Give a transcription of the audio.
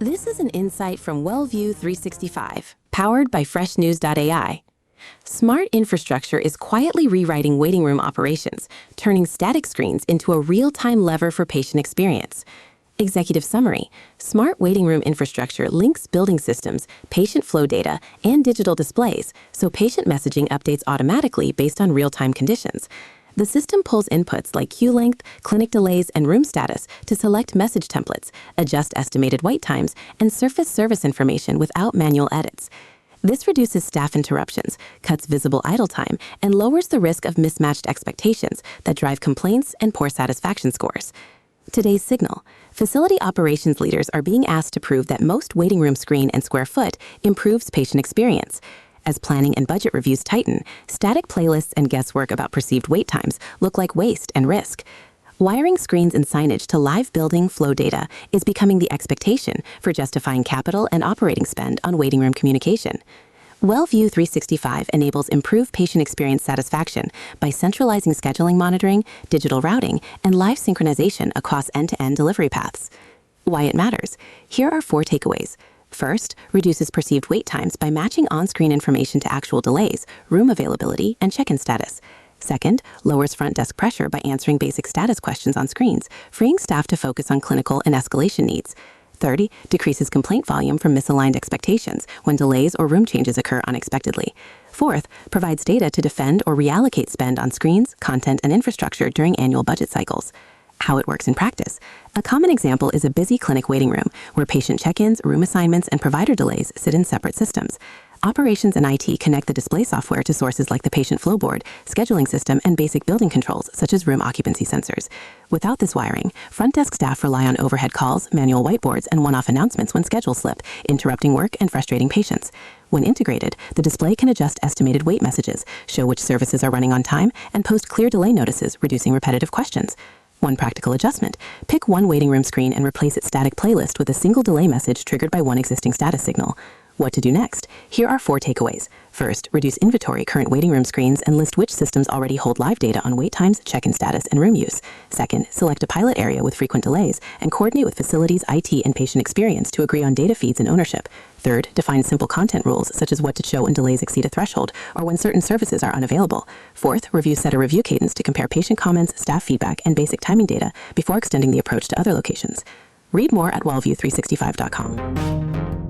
This is an insight from WellView 365, powered by freshnews.ai. Smart infrastructure is quietly rewriting waiting room operations, turning static screens into a real-time lever for patient experience. Executive summary: smart waiting room infrastructure links building systems, patient flow data, and digital displays, so patient messaging updates automatically based on real-time conditions. The system pulls inputs like queue length, clinic delays, and room status to select message templates, adjust estimated wait times, and surface service information without manual edits. This reduces staff interruptions, cuts visible idle time, and lowers the risk of mismatched expectations that drive complaints and poor satisfaction scores. Today's signal: facility operations leaders are being asked to prove that most waiting room screen and square foot improves patient experience. As planning and budget reviews tighten, static playlists and guesswork about perceived wait times look like waste and risk. Wiring screens and signage to live building flow data is becoming the expectation for justifying capital and operating spend on waiting room communication. WellView 365 enables improved patient experience satisfaction by centralizing scheduling monitoring, digital routing, and live synchronization across end-to-end delivery paths. Why it matters: here are 4 takeaways. First, reduces perceived wait times by matching on-screen information to actual delays, room availability, and check-in status. Second, lowers front desk pressure by answering basic status questions on screens, freeing staff to focus on clinical and escalation needs. Third, decreases complaint volume from misaligned expectations when delays or room changes occur unexpectedly. Fourth, provides data to defend or reallocate spend on screens, content, and infrastructure during annual budget cycles. How it works in practice: a common example is a busy clinic waiting room where patient check-ins, room assignments, and provider delays sit in separate systems. Operations and IT connect the display software to sources like the patient flow board, scheduling system, and basic building controls such as room occupancy sensors. Without this wiring, front desk staff rely on overhead calls, manual whiteboards, and one-off announcements when schedules slip, interrupting work and frustrating patients. When integrated, the display can adjust estimated wait messages, show which services are running on time, and post clear delay notices, reducing repetitive questions. One practical adjustment: pick one waiting room screen and replace its static playlist with a single delay message triggered by one existing status signal. What to do next? Here are 4 takeaways. First, reduce inventory current waiting room screens and list which systems already hold live data on wait times, check-in status, and room use. Second, select a pilot area with frequent delays and coordinate with facilities, IT, and patient experience to agree on data feeds and ownership. Third, define simple content rules such as what to show when delays exceed a threshold or when certain services are unavailable. Fourth, set a review cadence to compare patient comments, staff feedback, and basic timing data before extending the approach to other locations. Read more at wellview365.com.